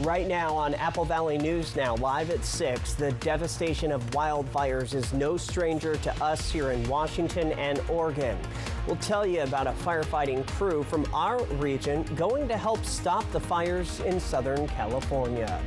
Right now on Apple Valley News Now, live at 6, the devastation of wildfires is no stranger to us here in Washington and Oregon. We'll tell you about a firefighting crew from our region going to help stop the fires in Southern California.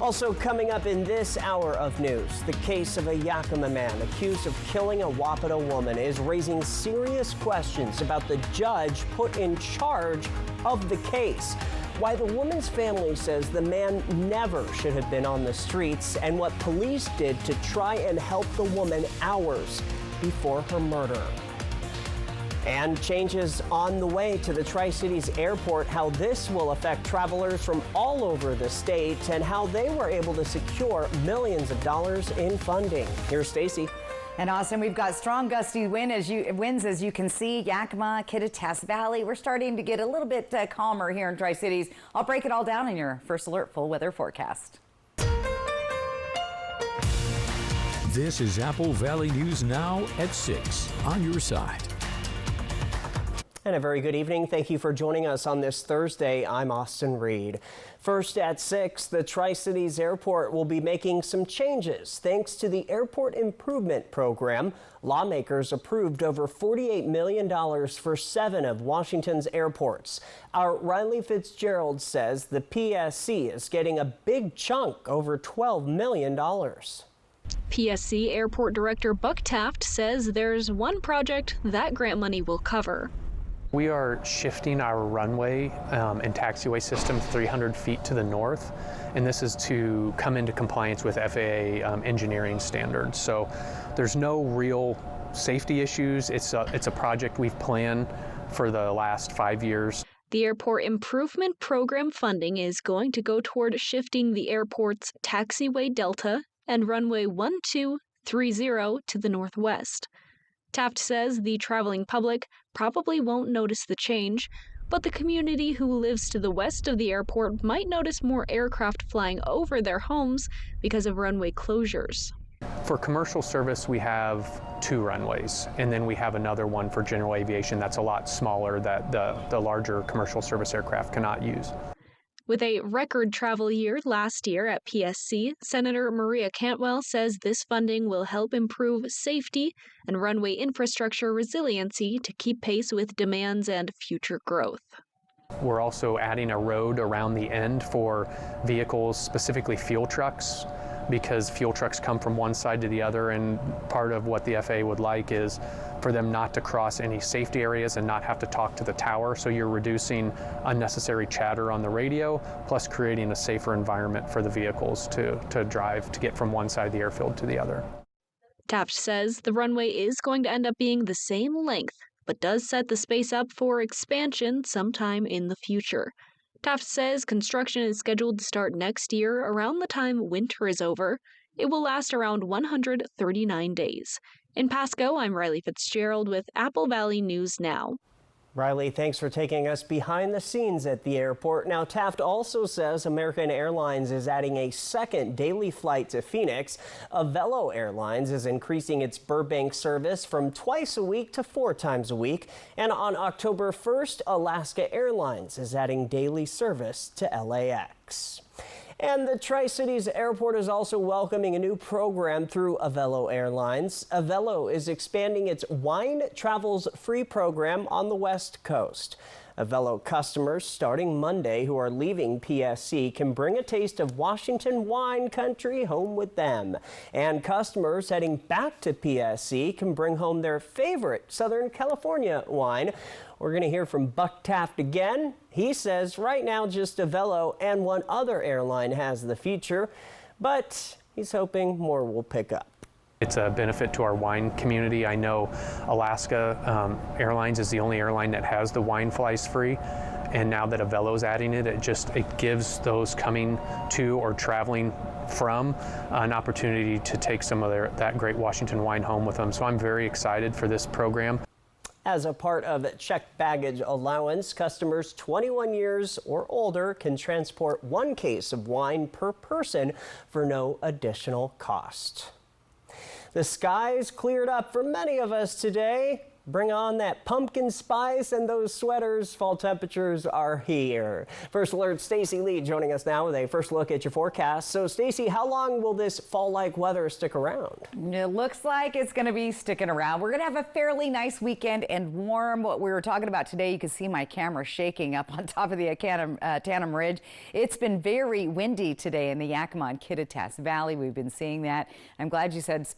Also coming up in this hour of news, the case of a Yakima man accused of killing a Wapito woman is raising serious questions about the judge put in charge of the case. Why the woman's family says the man never should have been on the streets, and what police did to try and help the woman hours before her murder. And changes on the way to the Tri-Cities Airport, how this will affect travelers from all over the state and how they were able to secure millions of dollars in funding. Here's Stacy. And Austin, we've got strong gusty winds as you can see. Yakima, Kittitas Valley. We're starting to get a little bit calmer here in Tri-Cities. I'll break it all down in your first alert full weather forecast. This is Apple Valley News Now at 6 on your side. And a very good evening. Thank you for joining us on this Thursday. I'm Austin Reed. First at 6, the Tri-Cities Airport will be making some changes. Thanks to the Airport Improvement Program, lawmakers approved over $48 million for 7 of Washington's airports. Our Riley Fitzgerald says the PSC is getting a big chunk, over $12 million. PSC Airport Director Buck Taft says there's one project that grant money will cover. We are shifting our runway and taxiway system 300 feet to the north, and this is to come into compliance with FAA engineering standards. So there's no real safety issues. It's a project we've planned for the last 5 years. The Airport Improvement Program funding is going to go toward shifting the airport's taxiway delta and runway 1230 to the northwest. Taft says the traveling public probably won't notice the change, but the community who lives to the west of the airport might notice more aircraft flying over their homes because of runway closures. For commercial service, we have 2 runways, and then we have another one for general aviation that's a lot smaller that the larger commercial service aircraft cannot use. With a record travel year last year at PSC, Senator Maria Cantwell says this funding will help improve safety and runway infrastructure resiliency to keep pace with demands and future growth. We're also adding a road around the end for vehicles, specifically fuel trucks, because fuel trucks come from one side to the other, and part of what the FAA would like is for them not to cross any safety areas and not have to talk to the tower. So you're reducing unnecessary chatter on the radio, plus creating a safer environment for the vehicles to drive to get from one side of the airfield to the other. Taft says the runway is going to end up being the same length, but does set the space up for expansion sometime in the future. Taft says construction is scheduled to start next year around the time winter is over. It will last around 139 days. In Pasco, I'm Riley Fitzgerald with Apple Valley News Now. Riley, thanks for taking us behind the scenes at the airport. Now, Taft also says American Airlines is adding a second daily flight to Phoenix. Avelo Airlines is increasing its Burbank service from twice a week to 4 times a week. And on October 1st, Alaska Airlines is adding daily service to LAX. And the Tri-Cities Airport is also welcoming a new program through Avelo Airlines. Avelo is expanding its Wine Travels Free program on the West Coast. Avelo customers starting Monday who are leaving PSC can bring a taste of Washington wine country home with them. And customers heading back to PSC can bring home their favorite Southern California wine. We're going to hear from Buck Taft again. He says right now just Avelo and one other airline has the feature, but he's hoping more will pick up. It's a benefit to our wine community. I know Alaska Airlines is the only airline that has the wine flies free, and now that Avelo's adding it, it gives those coming to or traveling from an opportunity to take some of that great Washington wine home with them. So I'm very excited for this program. As a part of checked baggage allowance, customers 21 years or older can transport 1 case of wine per person for no additional cost. The skies cleared up for many of us today. Bring on that pumpkin spice and those sweaters. Fall temperatures are here. First Alert Stacy Lee joining us now with a first look at your forecast. So Stacy, how long will this fall-like weather stick around? It looks like it's going to be sticking around. We're going to have a fairly nice weekend and warm. What we were talking about today, you can see my camera shaking up on top of the Tanum Ridge. It's been very windy today in the Yakima and Kittitas Valley. We've been seeing that. I'm glad you said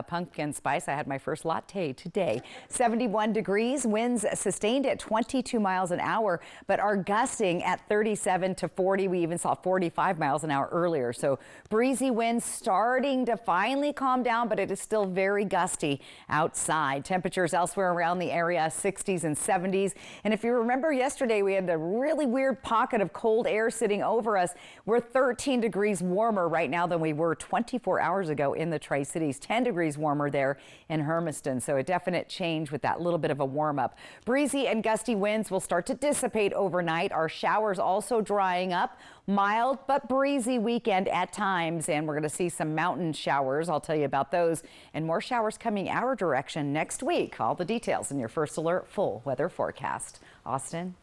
pumpkin spice. I had my first latte today. 71 degrees, winds sustained at 22 miles an hour, but are gusting at 37 to 40. We even saw 45 miles an hour earlier. So breezy winds starting to finally calm down, but it is still very gusty outside. Temperatures elsewhere around the area, 60s and 70s. And if you remember yesterday, we had a really weird pocket of cold air sitting over us. We're 13 degrees warmer right now than we were 24 hours ago in the Tri-Cities, 10 degrees warmer there in Hermiston. So a definite change with that little bit of a warm up. Breezy and gusty winds will start to dissipate overnight. Our showers also drying up. Mild but breezy weekend at times, and we're going to see some mountain showers. I'll tell you about those and more showers coming our direction next week. All the details in your First Alert full weather forecast. Austin.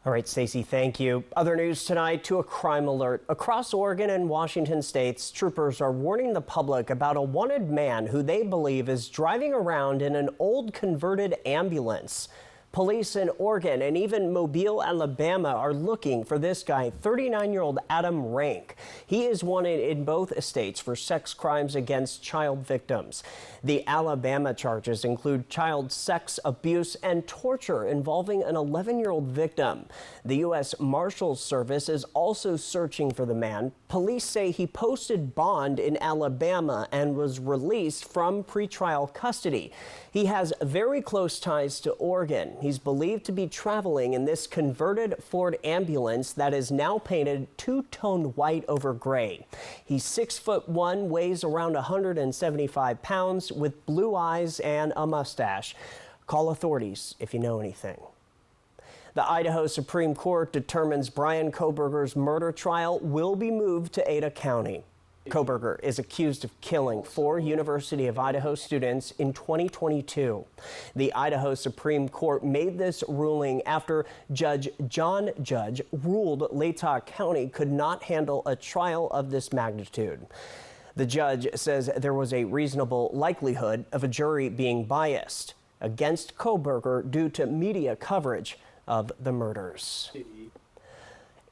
All right, Stacey, thank you. Other news tonight, to a crime alert. Across Oregon and Washington states, troopers are warning the public about a wanted man who they believe is driving around in an old converted ambulance. Police in Oregon and even Mobile, Alabama are looking for this guy, 39-year-old Adam Rank. He is wanted in both states for sex crimes against child victims. The Alabama charges include child sex abuse and torture involving an 11-year-old victim. The U.S. Marshals Service is also searching for the man. Police say he posted bond in Alabama and was released from pretrial custody. He has very close ties to Oregon. He's believed to be traveling in this converted Ford ambulance that is now painted two-tone white over gray. He's 6'1", weighs around 175 pounds, with blue eyes and a mustache. Call authorities if you know anything. The Idaho Supreme Court determines Brian Kohberger's murder trial will be moved to Ada County. Kohberger is accused of killing 4 University of Idaho students in 2022. The Idaho Supreme Court made this ruling after Judge John Judge ruled Latah County could not handle a trial of this magnitude. The judge says there was a reasonable likelihood of a jury being biased against Kohberger due to media coverage of the murders.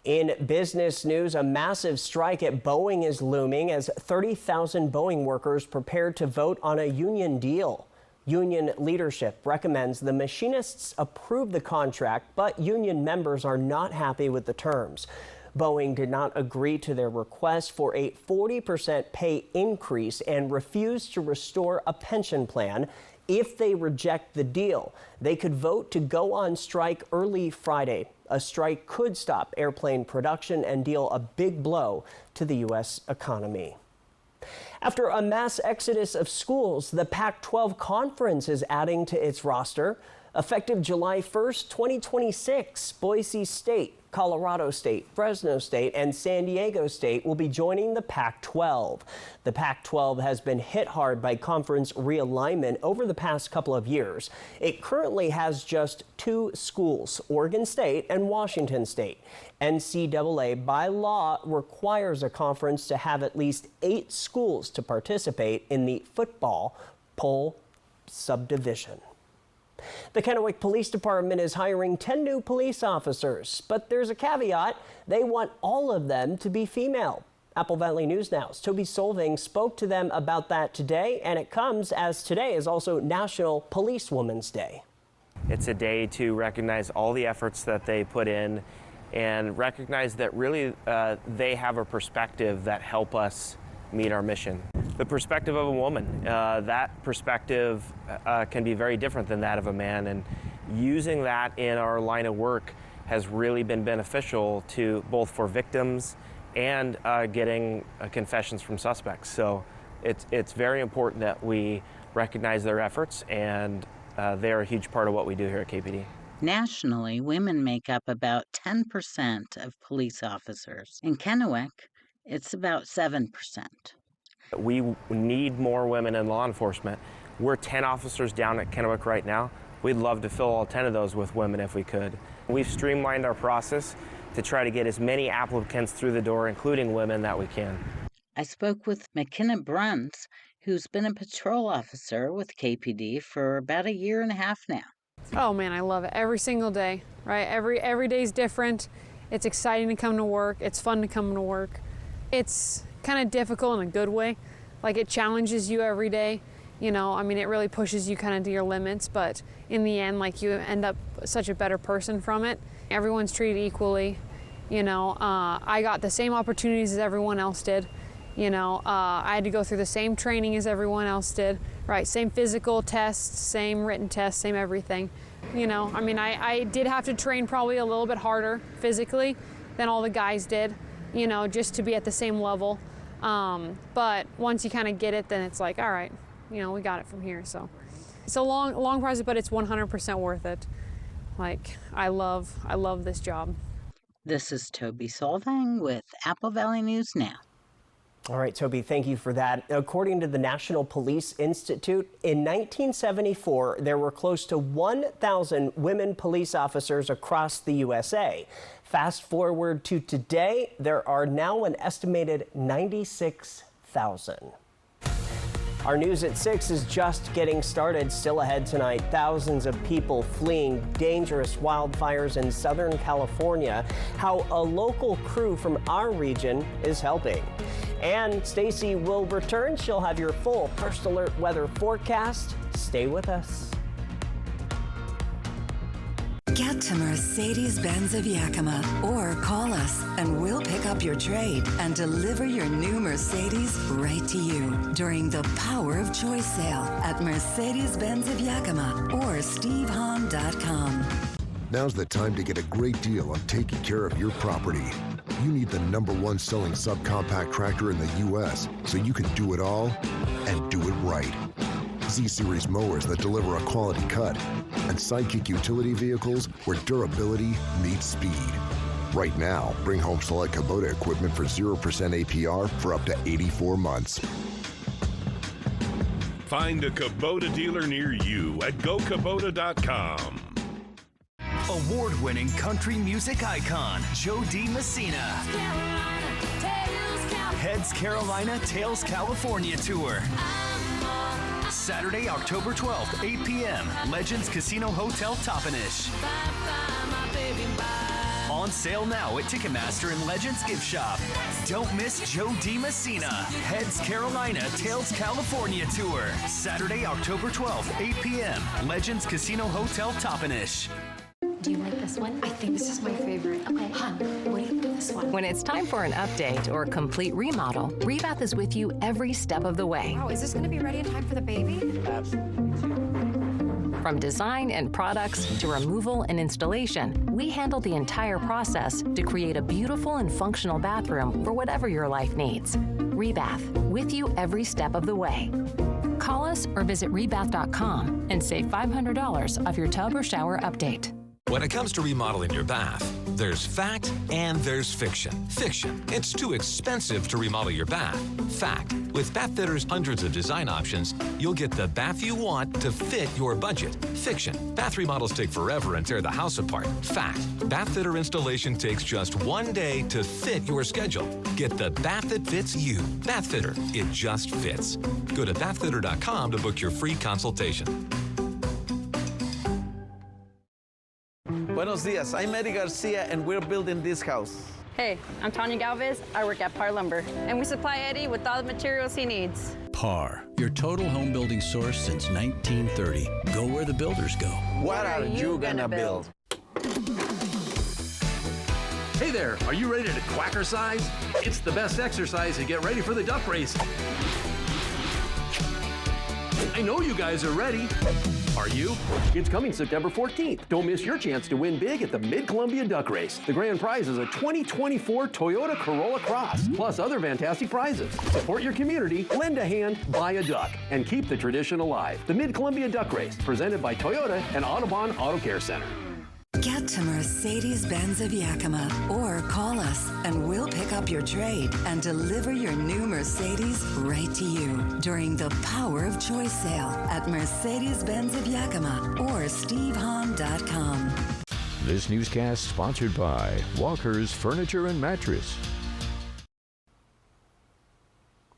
In business news, a massive strike at Boeing is looming as 30,000 Boeing workers prepare to vote on a union deal. Union leadership recommends the machinists approve the contract, but union members are not happy with the terms. Boeing did not agree to their request for a 40% pay increase and refused to restore a pension plan. If they reject the deal, they could vote to go on strike early Friday. A strike could stop airplane production and deal a big blow to the U.S. economy. After a mass exodus of schools, the Pac-12 Conference is adding to its roster. Effective July 1st, 2026, Boise State, Colorado State, Fresno State, and San Diego State will be joining the Pac-12. The Pac-12 has been hit hard by conference realignment over the past couple of years. It currently has just 2 schools, Oregon State and Washington State. NCAA by law requires a conference to have at least 8 schools to participate in the football poll subdivision. The Kennewick Police Department is hiring 10 new police officers, but there's a caveat. They want all of them to be female. Apple Valley News Now's Toby Solving spoke to them about that today, and it comes as today is also National Police Women's Day. It's a day to recognize all the efforts that they put in and recognize that really they have a perspective that help us meet our mission. The perspective of a woman, that perspective can be very different than that of a man, and using that in our line of work has really been beneficial to both for victims and getting confessions from suspects. So it's very important that we recognize their efforts, and they're a huge part of what we do here at KPD. Nationally, women make up about 10% of police officers. In Kennewick, it's about 7%. We need more women in law enforcement. We're 10 officers down at Kennewick right now. We'd love to fill all 10 of those with women if we could. We've streamlined our process to try to get as many applicants through the door, including women, that we can. I spoke with McKenna Bruns, who's been a patrol officer with KPD for about 1.5 years now. Oh man, I love it every single day, right? Every day is different. It's exciting to come to work. It's fun to come to work. It's kind of difficult in a good way. Like, it challenges you every day. You know, I mean, it really pushes you kind of to your limits, but in the end, like, you end up such a better person from it. Everyone's treated equally. You know, I got the same opportunities as everyone else did. You know, I had to go through the same training as everyone else did, right? Same physical tests, same written tests, same everything. You know, I mean, I did have to train probably a little bit harder physically than all the guys did, you know, just to be at the same level. But once you kind of get it, then it's like, all right, you know, we got it from here. So it's a long process, but it's 100% worth it. Like, I love this job. This is Toby Solvang with Apple Valley News Now. All right, Toby, thank you for that. According to the National Police Institute, in 1974, there were close to 1,000 women police officers across the USA. Fast forward to today, there are now an estimated 96,000. Our news at 6 is just getting started. Still ahead tonight, thousands of people fleeing dangerous wildfires in Southern California, how a local crew from our region is helping. And Stacy will return. She'll have your full First Alert weather forecast. Stay with us. Get to Mercedes-Benz of Yakima or call us and we'll pick up your trade and deliver your new Mercedes right to you during the Power of Choice sale at Mercedes-Benz of Yakima or stevehahn.com. Now's the time to get a great deal on taking care of your property. You need the #1 selling subcompact tractor in the U.S. so you can do it all and do it right. Z-Series mowers that deliver a quality cut, and Sidekick utility vehicles where durability meets speed. Right now, bring home select Kubota equipment for 0% APR for up to 84 months. Find a Kubota dealer near you at gokubota.com. Award-winning country music icon, Joe D. Messina. Heads Carolina, Tails California Tour. Saturday, October 12th, 8 p.m., Legends Casino Hotel Toppenish. On sale now at Ticketmaster and Legends Gift Shop. Don't miss Joe D. Messina, Heads Carolina, Tails California Tour. Saturday, October 12th, 8 p.m., Legends Casino Hotel Toppenish. Do you like this one? I think this is my favorite. Okay, hon, what do you think of this one? When it's time for an update or complete remodel, Rebath is with you every step of the way. Wow, is this going to be ready in time for the baby? Absolutely. From design and products to removal and installation, we handle the entire process to create a beautiful and functional bathroom for whatever your life needs. Rebath, with you every step of the way. Call us or visit rebath.com and save $500 off your tub or shower update. When it comes to remodeling your bath, there's fact and there's fiction. Fiction, it's too expensive to remodel your bath. Fact, with Bathfitter's hundreds of design options, you'll get the bath you want to fit your budget. Fiction, bath remodels take forever and tear the house apart. Fact, Bathfitter installation takes just 1 day to fit your schedule. Get the bath that fits you. Bathfitter, it just fits. Go to bathfitter.com to book your free consultation. Buenos dias, I'm Eddie Garcia and we're building this house. Hey, I'm Tanya Galvez. I work at Par Lumber, and we supply Eddie with all the materials he needs. Par, your total home building source since 1930. Go where the builders go. What are you gonna build? Hey there, are you ready to quackercise? It's the best exercise to get ready for the duck race. I know you guys are ready. Are you? It's coming September 14th. Don't miss your chance to win big at the Mid-Columbia Duck Race. The grand prize is a 2024 Toyota Corolla Cross, plus other fantastic prizes. Support your community, lend a hand, buy a duck, and keep the tradition alive. The Mid-Columbia Duck Race, presented by Toyota and Audubon Auto Care Center. Get out to Mercedes-Benz of Yakima or call us and we'll pick up your trade and deliver your new Mercedes right to you during the Power of Choice sale at Mercedes-Benz of Yakima or stevehahn.com. This newscast sponsored by Walker's Furniture and Mattress.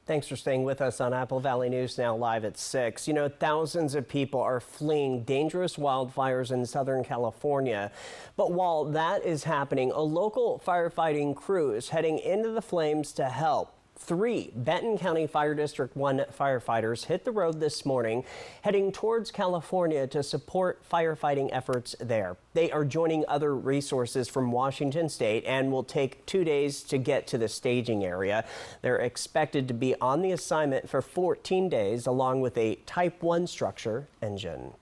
Thanks for staying with us on Apple Valley News Now live at 6. You know, thousands of people are fleeing dangerous wildfires in Southern California. But while that is happening, a local firefighting crew is heading into the flames to help. 3 Benton County Fire District 1 firefighters hit the road this morning, heading towards California to support firefighting efforts there. They are joining other resources from Washington State and will take 2 days to get to the staging area. They're expected to be on the assignment for 14 days, along with a Type 1 structure engine.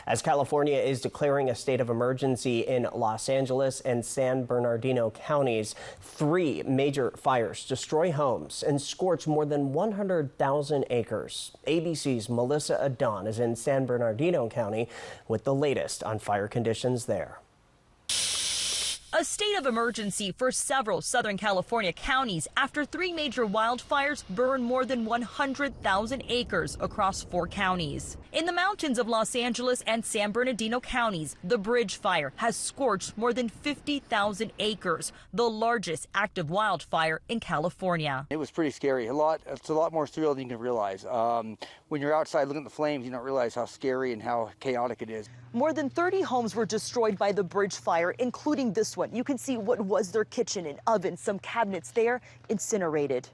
As California is declaring a state of emergency in Los Angeles and San Bernardino counties, 3 major fires destroy homes and scorch more than 100,000 acres. ABC's Melissa Adon is in San Bernardino County with the latest on fire conditions there. A state of emergency for several Southern California counties after 3 major wildfires burned more than 100,000 acres across 4 counties. In the mountains of Los Angeles and San Bernardino counties, the Bridge Fire has scorched more than 50,000 acres, the largest active wildfire in California. It was pretty scary. It's a lot more surreal than you can realize. When you're outside looking at the flames, you don't realize how scary and how chaotic it is. More than 30 homes were destroyed by the Bridge Fire, including this one. You can see what was their kitchen and oven, some cabinets there incinerated.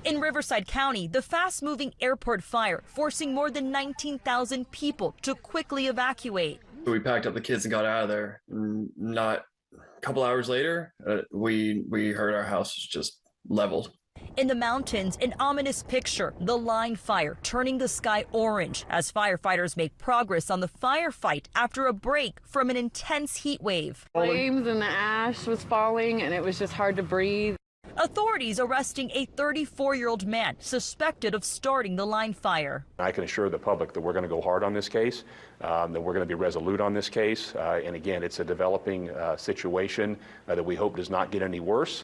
In Riverside County, the fast-moving airport fire forcing more than 19,000 people to quickly evacuate. We packed up the kids and got out of there. Not a couple hours later, we heard our house was just leveled. In the mountains, an ominous picture, the line fire turning the sky orange as firefighters make progress on the firefight after a break from an intense heat wave. Flames and the ash was falling and it was just hard to breathe. Authorities arresting a 34-year-old man suspected of starting the line fire. I can assure the public that we're going to go hard on this case, that we're going to be resolute on this case. And again, it's a developing situation that we hope does not get any worse.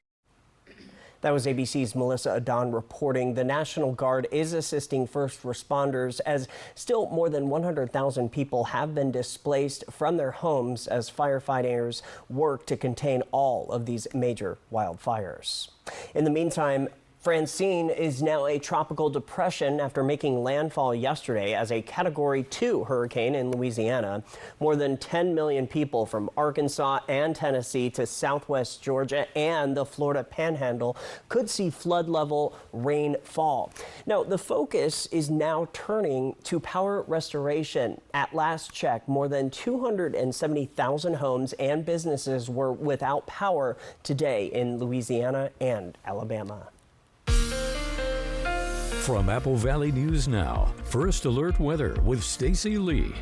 That was ABC's Melissa Adon reporting. The National Guard is assisting first responders as still more than 100,000 people have been displaced from their homes as firefighters work to contain all of these major wildfires. In the meantime, Francine is now a tropical depression after making landfall yesterday as a Category 2 hurricane in Louisiana. More than 10 million people from Arkansas and Tennessee to southwest Georgia and the Florida Panhandle could see flood level rainfall. Now, the focus is now turning to power restoration. At last check, more than 270,000 homes and businesses were without power today in Louisiana and Alabama. From Apple Valley News Now, First Alert Weather with Stacy Lee.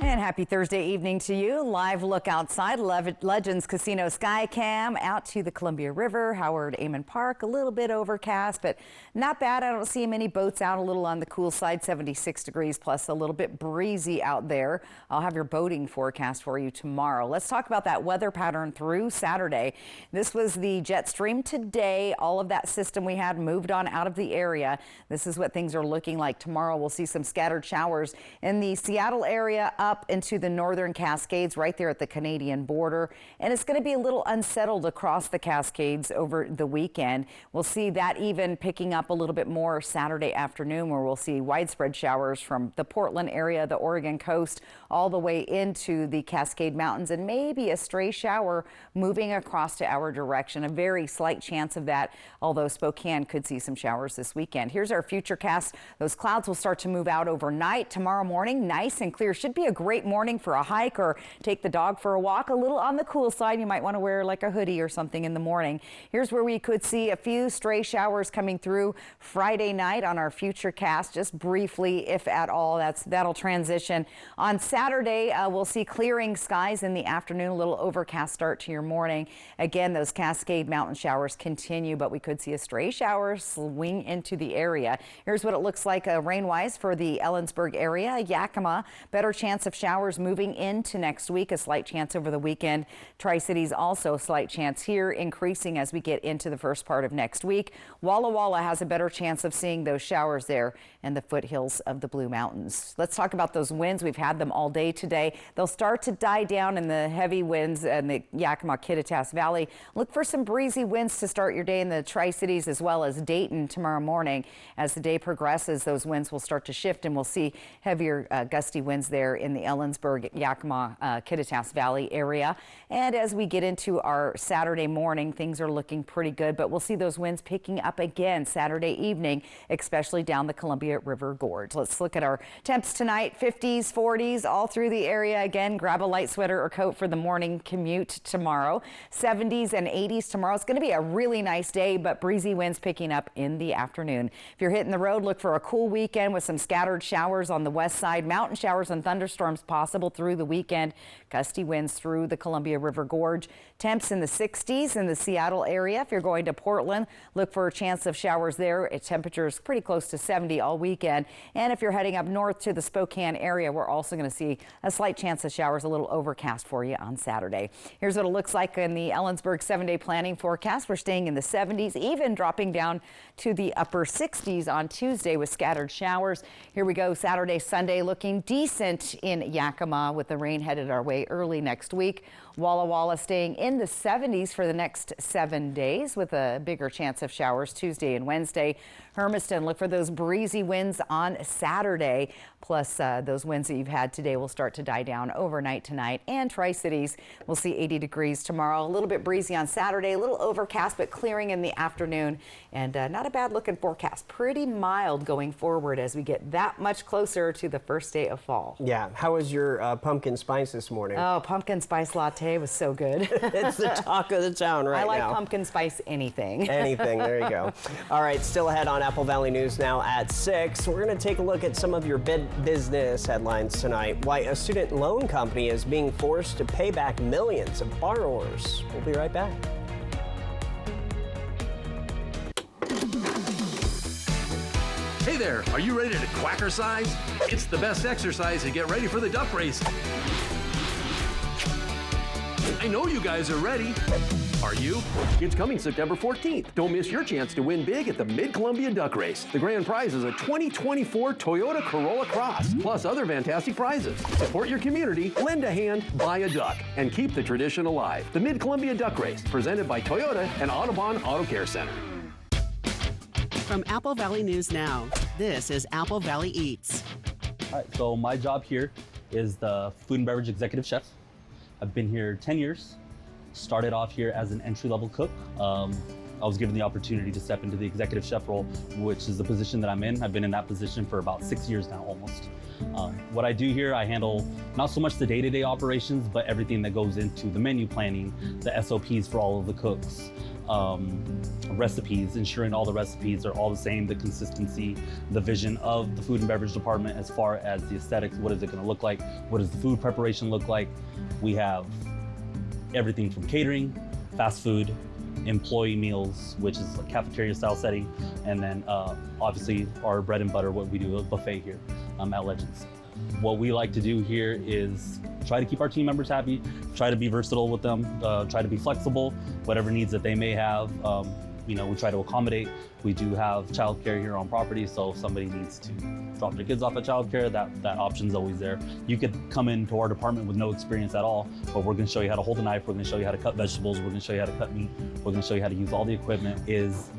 And happy Thursday evening to you. Live look outside Legends Casino Skycam out to the Columbia River, Howard Amon Park. A little bit overcast, but not bad. I don't see many boats out, a little on the cool side, 76 degrees plus a little bit breezy out there. I'll have your boating forecast for you tomorrow. Let's talk about that weather pattern through Saturday. This was the jet stream today. All of that system we had moved on out of the area. This is what things are looking like tomorrow. We'll see some scattered showers in the Seattle area up into the northern Cascades right there at the Canadian border. And it's going to be a little unsettled across the Cascades over the weekend. We'll see that even picking up a little bit more Saturday afternoon, where we'll see widespread showers from the Portland area, the Oregon coast, all the way into the Cascade Mountains, and maybe a stray shower moving across to our direction. A very slight chance of that, although Spokane could see some showers this weekend. Here's our future cast. Those clouds will start to move out overnight. Tomorrow morning, nice and clear. Should be a great morning for a hike or take the dog for a walk. A little on the cool side. You might want to wear like a hoodie or something in the morning. Here's where we could see a few stray showers coming through Friday night on our future cast, just briefly, if at all. That'll transition. On Saturday, we'll see clearing skies in the afternoon, a little overcast start to your morning. Again, those Cascade Mountain showers continue, but we could see a stray shower swing into the area. Here's what it looks like rain-wise for the Ellensburg area. Yakima, better chance chance of showers moving into next week, a slight chance over the weekend. Tri-Cities also a slight chance here, increasing as we get into the first part of next week. Walla Walla has a better chance of seeing those showers there in the foothills of the Blue Mountains. Let's talk about those winds. We've had them all day today. They'll start to die down in the heavy winds in the Yakima-Kittitas Valley. Look for some breezy winds to start your day in the Tri-Cities as well as Dayton tomorrow morning. As the day progresses, those winds will start to shift and we'll see heavier gusty winds there in the Ellensburg, Yakima, Kittitas Valley area. And as we get into our Saturday morning, things are looking pretty good, but we'll see those winds picking up again Saturday evening, especially down the Columbia River Gorge. Let's look at our temps tonight. 50s, 40s all through the area. Again, grab a light sweater or coat for the morning commute tomorrow. 70s and 80s tomorrow. It's going to be a really nice day, but breezy winds picking up in the afternoon. If you're hitting the road, look for a cool weekend with some scattered showers on the west side. Mountain showers and thunderstorms possible through the weekend. Gusty winds through the Columbia River Gorge. Temps in the 60s in the Seattle area. If you're going to Portland, look for a chance of showers there. Temperatures pretty close to 70 all weekend. And if you're heading up north to the Spokane area, we're also going to see a slight chance of showers, a little overcast for you on Saturday. Here's what it looks like in the Ellensburg 7-day planning forecast. We're staying in the 70s, even dropping down to the upper 60s on Tuesday with scattered showers. Here we go. Saturday, Sunday looking decent in Yakima with the rain headed our way early next week. Walla Walla staying in the 70s for the next 7 days with a bigger chance of showers Tuesday and Wednesday. Hermiston, look for those breezy winds on Saturday. Plus, those winds that you've had today will start to die down overnight tonight. And Tri-Cities, we'll see 80 degrees tomorrow. A little bit breezy on Saturday, a little overcast, but clearing in the afternoon. And not a bad looking forecast. Pretty mild going forward as we get that much closer to the first day of fall. Yeah. How was your pumpkin spice this morning? Oh, pumpkin spice latte was so good. It's the talk of the town right now. I like pumpkin spice anything. Anything. There you go. All right. Still ahead on Apple Valley News now at 6. We're going to take a look at some of your business headlines tonight. Why a student loan company is being forced to pay back millions of borrowers. We'll be right back. Hey there, are you ready to quackercise? It's the best exercise to get ready for the duck race. I know you guys are ready. Are you? It's coming September 14th. Don't miss your chance to win big at the Mid-Columbia Duck Race. The grand prize is a 2024 Toyota Corolla Cross, plus other fantastic prizes. Support your community, lend a hand, buy a duck, and keep the tradition alive. The Mid-Columbia Duck Race, presented by Toyota and Audubon Auto Care Center. From Apple Valley News Now, this is Apple Valley Eats. All right, so my job here is the food and beverage executive chef. I've been here 10 years. Started off here as an entry-level cook. I was given the opportunity to step into the executive chef role, which is the position that I'm in. I've been in that position for about 6 years now, almost. What I do here, I handle not so much the day-to-day operations, but everything that goes into the menu planning, the SOPs for all of the cooks, recipes, ensuring all the recipes are all the same, the consistency, the vision of the food and beverage department as far as the aesthetics, what is it going to look like, what does the food preparation look like. We have everything from catering, fast food, employee meals, which is a cafeteria style setting, and then obviously our bread and butter, what we do, a buffet here at Legends. What we like to do here is try to keep our team members happy, try to be versatile with them, try to be flexible, whatever needs that they may have. We try to accommodate. We do have childcare here on property, so if somebody needs to drop their kids off at childcare, that option's always there. You could come into our department with no experience at all, but we're gonna show you how to hold a knife, we're gonna show you how to cut vegetables, we're gonna show you how to cut meat, we're gonna show you how to use all the equipment. Is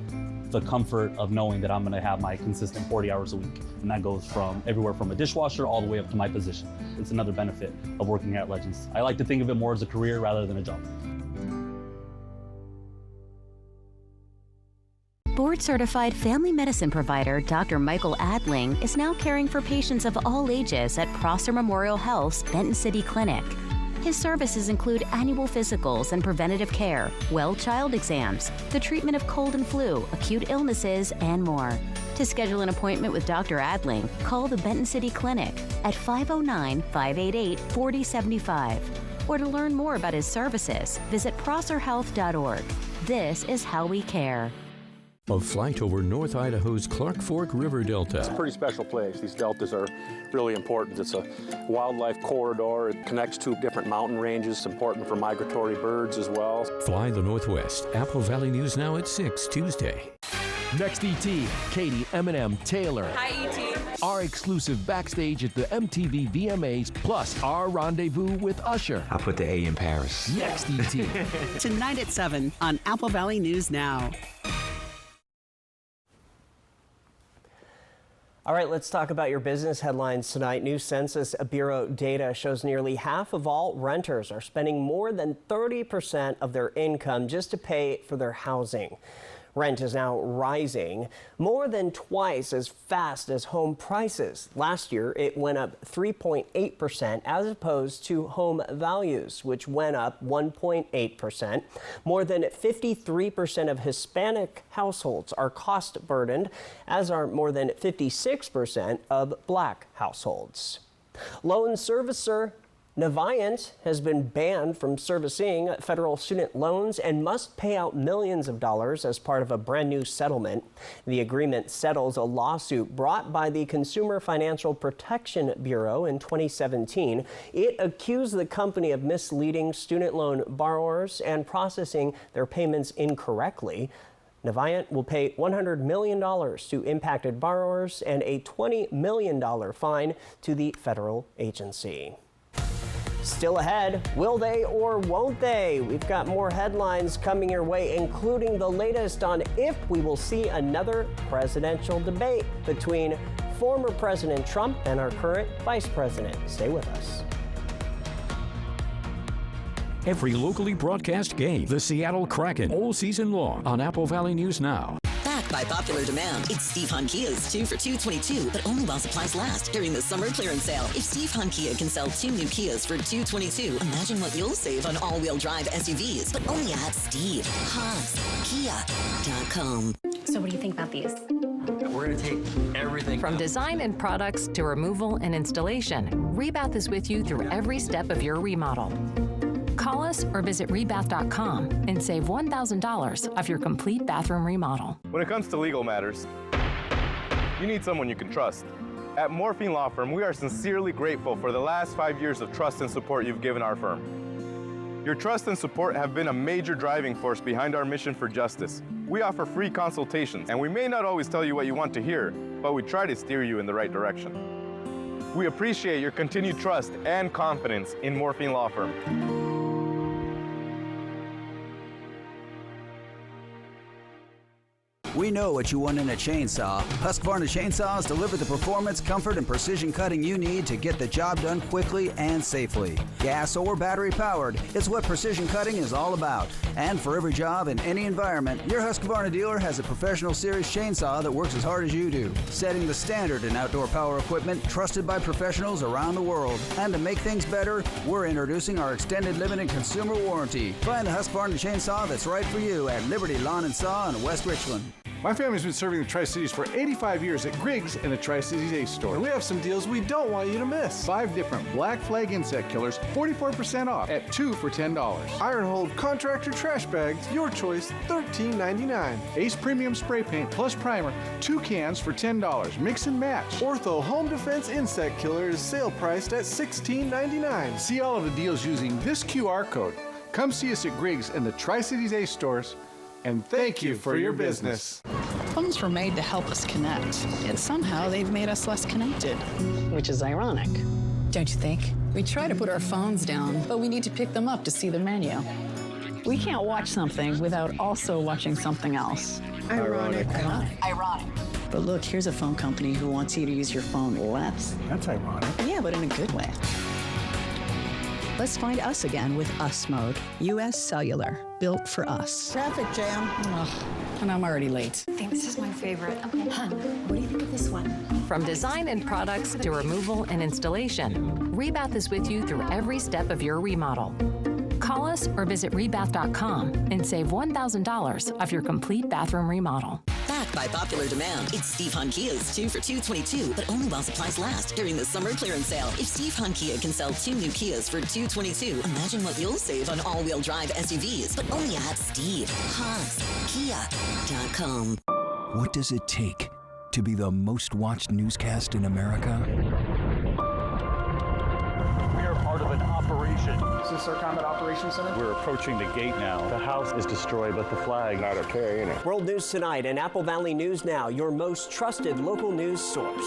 the comfort of knowing that I'm gonna have my consistent 40 hours a week. And that goes from everywhere from a dishwasher all the way up to my position. It's another benefit of working here at Legends. I like to think of it more as a career rather than a job. Board-certified family medicine provider Dr. Michael Adling is now caring for patients of all ages at Prosser Memorial Health's Benton City Clinic. His services include annual physicals and preventative care, well child exams, the treatment of cold and flu, acute illnesses, and more. To schedule an appointment with Dr. Adling, call the Benton City Clinic at 509-588-4075. Or to learn more about his services, visit prosserhealth.org. This is how we care. A flight over North Idaho's Clark Fork River Delta. It's a pretty special place. These deltas are really important. It's a wildlife corridor. It connects two different mountain ranges. It's important for migratory birds as well. Fly the Northwest. Apple Valley News Now at 6 Tuesday. Next ET, Katie, Eminem, Taylor. Hi, ET. Our exclusive backstage at the MTV VMAs, plus our rendezvous with Usher. I'll put the A in Paris. Next ET. Tonight at 7 on Apple Valley News Now. All right, let's talk about your business headlines tonight. New Census Bureau data shows nearly half of all renters are spending more than 30% of their income just to pay for their housing. Rent is now rising more than twice as fast as home prices. Last year, it went up 3.8% as opposed to home values, which went up 1.8%. More than 53% of Hispanic households are cost burdened, as are more than 56% of Black households. Loan servicer Navient has been banned from servicing federal student loans and must pay out millions of dollars as part of a brand new settlement. The agreement settles a lawsuit brought by the Consumer Financial Protection Bureau in 2017. It accused the company of misleading student loan borrowers and processing their payments incorrectly. Navient will pay $100 million to impacted borrowers and a $20 million fine to the federal agency. Still ahead, will they or won't they? We've got more headlines coming your way, including the latest on if we will see another presidential debate between former President Trump and our current Vice President. Stay with us. Every locally broadcast game, the Seattle Kraken, all season long on Apple Valley News Now. Back by popular demand, it's Steve Hunt Kia's 2 for $222, but only while supplies last during the summer clearance sale. If Steve Hunt Kia can sell 2 new Kias for $222, imagine what you'll save on all-wheel drive SUVs, but only at SteveHuntKia.com. So what do you think about these? We're going to take everything. From design and products to removal and installation, Rebath is with you through every step of your remodel. Call us or visit rebath.com and save $1,000 off your complete bathroom remodel. When it comes to legal matters, you need someone you can trust. At Morphine Law Firm, we are sincerely grateful for the last 5 years of trust and support you've given our firm. Your trust and support have been a major driving force behind our mission for justice. We offer free consultations, and we may not always tell you what you want to hear, but we try to steer you in the right direction. We appreciate your continued trust and confidence in Morphine Law Firm. We know what you want in a chainsaw. Husqvarna chainsaws deliver the performance, comfort, and precision cutting you need to get the job done quickly and safely. Gas or battery powered, it's what precision cutting is all about. And for every job in any environment, your Husqvarna dealer has a professional series chainsaw that works as hard as you do, setting the standard in outdoor power equipment trusted by professionals around the world. And to make things better, we're introducing our extended limited consumer warranty. Find the Husqvarna chainsaw that's right for you at Liberty Lawn and Saw in West Richland. My family's been serving the Tri-Cities for 85 years at Griggs and the Tri-Cities Ace Store. And we have some deals we don't want you to miss. 5 different Black Flag insect killers, 44% off at 2 for $10. Iron Hold contractor trash bags, your choice, $13.99. Ace Premium Spray Paint plus Primer, 2 cans for $10. Mix and match. Ortho Home Defense Insect Killer is sale priced at $16.99. See all of the deals using this QR code. Come see us at Griggs and the Tri-Cities Ace stores. And thank you for your business. Phones were made to help us connect, yet somehow they've made us less connected. Which is ironic, don't you think? We try to put our phones down, but we need to pick them up to see the menu. We can't watch something without also watching something else. Ironic. Ironic. But look, here's a phone company who wants you to use your phone less. That's ironic. Yeah, but in a good way. Let's find us again with Us Mode. U.S. Cellular, built for us. Traffic jam. And I'm already late. I think this is my favorite. Okay, hon, what do you think of this one? From design and products to removal and installation, Rebath is with you through every step of your remodel. Call us or visit rebath.com and save $1,000 off your complete bathroom remodel. Back by popular demand, it's Steve Hunt Kia's 2 for $222, but only while supplies last during the summer clearance sale. If Steve Hunt Kia can sell 2 new Kias for $222, imagine what you'll save on all-wheel drive SUVs, but only at SteveHuntKia.com. What does it take to be the most watched newscast in America? We are part of an operation. Is this our Combat Operations Center? We're approaching the gate now. The house is destroyed, but the flag not okay, you know. World News Tonight and Apple Valley News Now, your most trusted local news source.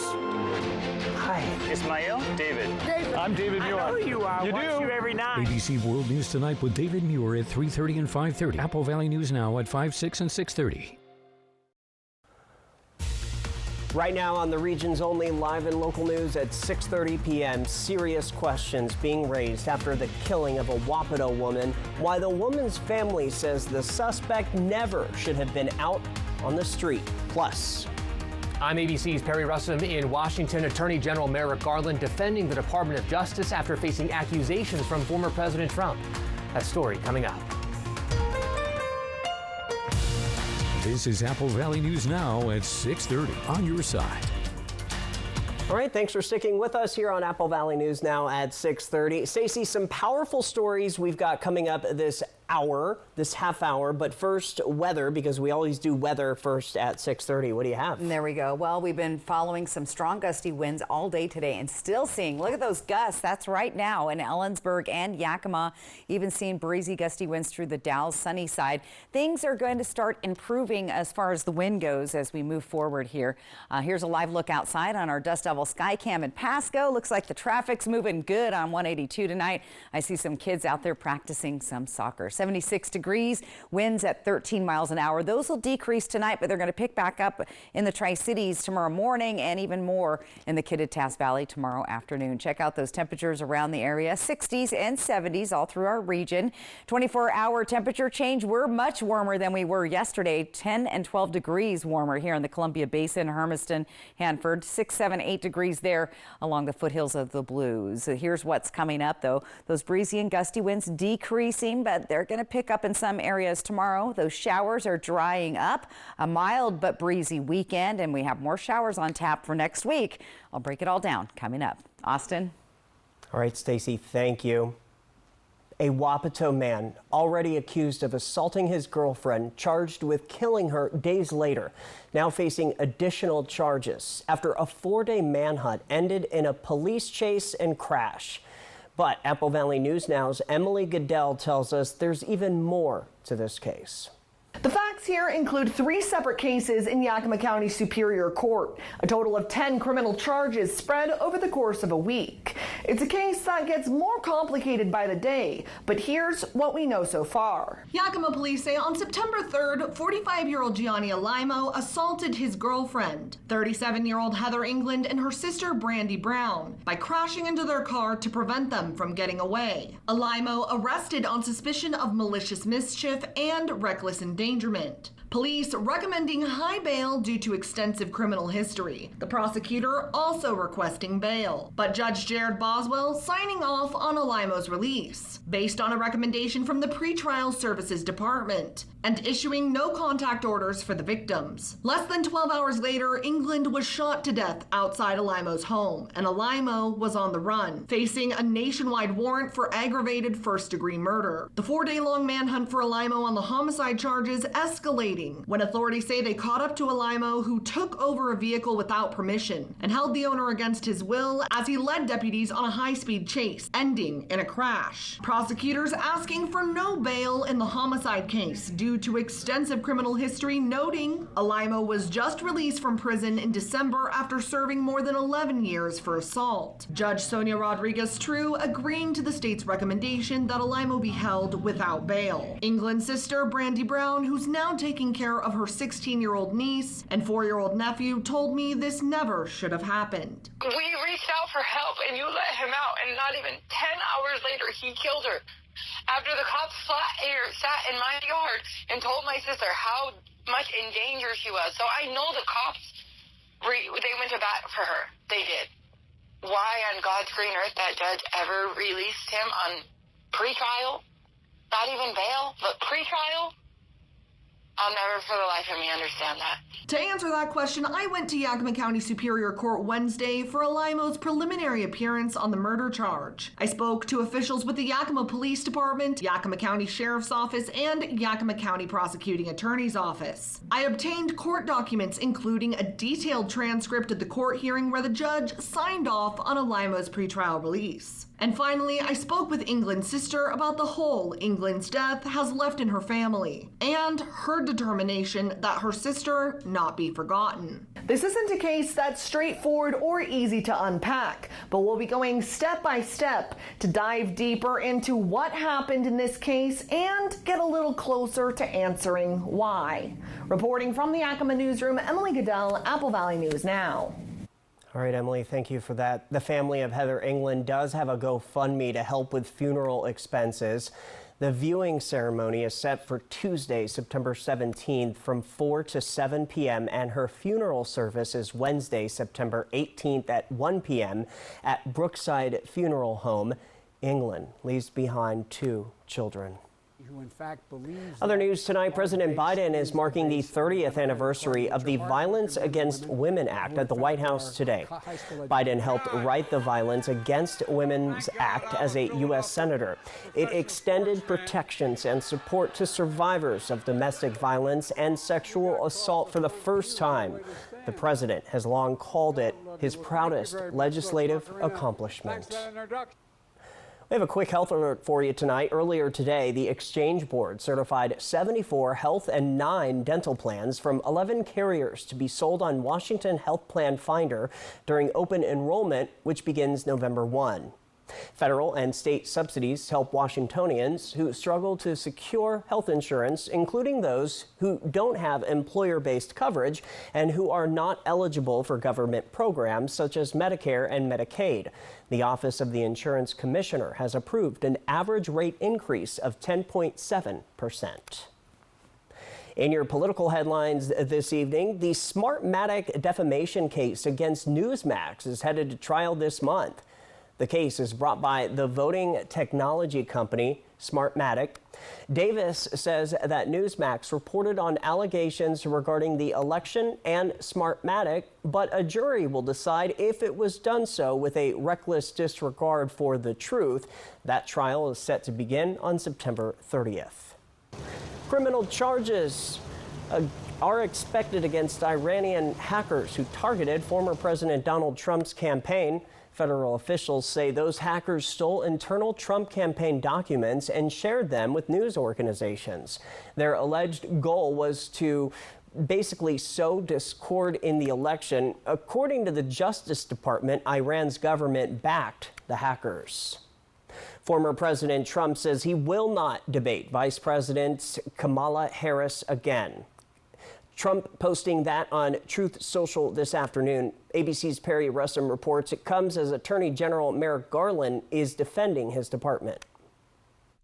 Hi. Ismail? David. I'm David Muir. I know you are. You Watch do? you every night. ABC World News Tonight with David Muir at 3:30 and 5:30. Apple Valley News Now at 5, 6, and 6:30. Right now on the region's only live and local news at 6:30 p.m., serious questions being raised after the killing of a Wapato woman. Why the woman's family says the suspect never should have been out on the street. Plus, I'm ABC's Perry Russum in Washington. Attorney General Merrick Garland defending the Department of Justice after facing accusations from former President Trump. That story coming up. This is Apple Valley News Now at 6:30 on your side. all right, thanks for sticking with us here on Apple Valley News Now at 6:30. Stacey, some powerful stories we've got coming up this half hour. But first, weather, because we always do weather first at 6:30. What do you have? There we go. Well, we've been following some strong gusty winds all day today and still seeing, look at those gusts. That's right now in Ellensburg and Yakima. Even seeing breezy gusty winds through the Dalles sunny side. Things are going to start improving as far as the wind goes as we move forward here. Here's a live look outside on our dust level sky cam in Pasco. Looks like the traffic's moving good on 182 tonight. I see some kids out there practicing some soccer. 76 degrees, winds at 13 miles an hour. Those will decrease tonight, but they're going to pick back up in the Tri-Cities tomorrow morning and even more in the Kittitas Valley tomorrow afternoon. Check out those temperatures around the area, 60s and 70s all through our region. 24-hour temperature change. We're much warmer than we were yesterday, 10 and 12 degrees warmer here in the Columbia Basin, Hermiston, Hanford, 6, 7, 8 degrees there along the foothills of the Blues. So here's what's coming up, though. Those breezy and gusty winds decreasing, but they're going to pick up in some areas tomorrow. Those showers are drying up. A mild but breezy weekend, and we have more showers on tap for next week. I'll break it all down coming up. Austin? All right, Stacey, thank you. A Wapato man already accused of assaulting his girlfriend, charged with killing her days later, now facing additional charges after a 4-day manhunt ended in a police chase and crash. But Apple Valley News Now's Emily Goodell tells us there's even more to this case. The facts here include 3 separate cases in Yakima County Superior Court, a total of 10 criminal charges spread over the course of a week. It's a case that gets more complicated by the day, but here's what we know so far. Yakima police say on September 3rd, 45-year-old Gianni Alaimo assaulted his girlfriend, 37-year-old Heather England, and her sister Brandy Brown by crashing into their car to prevent them from getting away. Alaimo arrested on suspicion of malicious mischief and reckless endangerment. Police recommending high bail due to extensive criminal history. The prosecutor also requesting bail, but Judge Jared Boswell signing off on Alaimo's release, based on a recommendation from the Pretrial Services Department, and issuing no contact orders for the victims. Less than 12 hours later, England was shot to death outside Alaimo's home, and Alaimo was on the run, facing a nationwide warrant for aggravated first-degree murder. The 4-day-long manhunt for Alaimo on the homicide charges escalating when authorities say they caught up to Alaimo, who took over a vehicle without permission and held the owner against his will as he led deputies on a high-speed chase, ending in a crash. Prosecutors asking for no bail in the homicide case due to extensive criminal history, noting Alaimo was just released from prison in December after serving more than 11 years for assault. Judge Sonia Rodriguez-True agreeing to the state's recommendation that Alaimo be held without bail. England's sister, Brandy Brown, who's now taking care of her 16-year-old niece and 4-year-old nephew, told me this never should have happened. We reached out for help and you let him out, and not even 10 hours later he killed her. After the cops sat in my yard and told my sister how much in danger she was. So I know the cops, they went to bat for her. They did. Why on God's green earth that judge ever released him on pretrial? Not even bail, but pretrial? I'll never for the life of me understand that. To answer that question, I went to Yakima County Superior Court Wednesday for Alimo's preliminary appearance on the murder charge. I spoke to officials with the Yakima Police Department, Yakima County Sheriff's Office, and Yakima County Prosecuting Attorney's Office. I obtained court documents, including a detailed transcript of the court hearing where the judge signed off on Alimo's pretrial release. And finally, I spoke with England's sister about the hole England's death has left in her family, and her determination that her sister not be forgotten. This isn't a case that's straightforward or easy to unpack, but we'll be going step by step to dive deeper into what happened in this case and get a little closer to answering why. Reporting from the Yakima newsroom, Emily Goodell, Apple Valley News Now. All right, Emily, thank you for that. The family of Heather England does have a GoFundMe to help with funeral expenses. The viewing ceremony is set for Tuesday, September 17th from 4 to 7 p.m. and her funeral service is Wednesday, September 18th at 1 p.m. at Brookside Funeral Home. England leaves behind 2 children. Who in fact believes. Other news tonight, President Biden is marking the 30th anniversary of the Violence Against Women Act at the White House today. Biden helped write the Violence Against Women's Act as a U.S. Senator. It extended protections and support to survivors of domestic violence and sexual assault for the first time. The president has long called it his proudest legislative accomplishment. We have a quick health alert for you tonight. Earlier today, the Exchange Board certified 74 health and 9 dental plans from 11 carriers to be sold on Washington Health Plan Finder during open enrollment, which begins November 1. Federal and state subsidies help Washingtonians who struggle to secure health insurance, including those who don't have employer-based coverage and who are not eligible for government programs such as Medicare and Medicaid. The Office of the Insurance Commissioner has approved an average rate increase of 10.7%. In your political headlines this evening, the Smartmatic defamation case against Newsmax is headed to trial this month. The case is brought by the voting technology company Smartmatic. Davis says that Newsmax reported on allegations regarding the election and Smartmatic, but a jury will decide if it was done so with a reckless disregard for the truth. That trial is set to begin on September 30th. Criminal charges are expected against Iranian hackers who targeted former President Donald Trump's campaign. Federal officials say those hackers stole internal Trump campaign documents and shared them with news organizations. Their alleged goal was to basically sow discord in the election. According to the Justice Department, Iran's government backed the hackers. Former President Trump says he will not debate Vice President Kamala Harris again. Trump posting that on Truth Social this afternoon. ABC's Perry Russom reports it comes as Attorney General Merrick Garland is defending his department.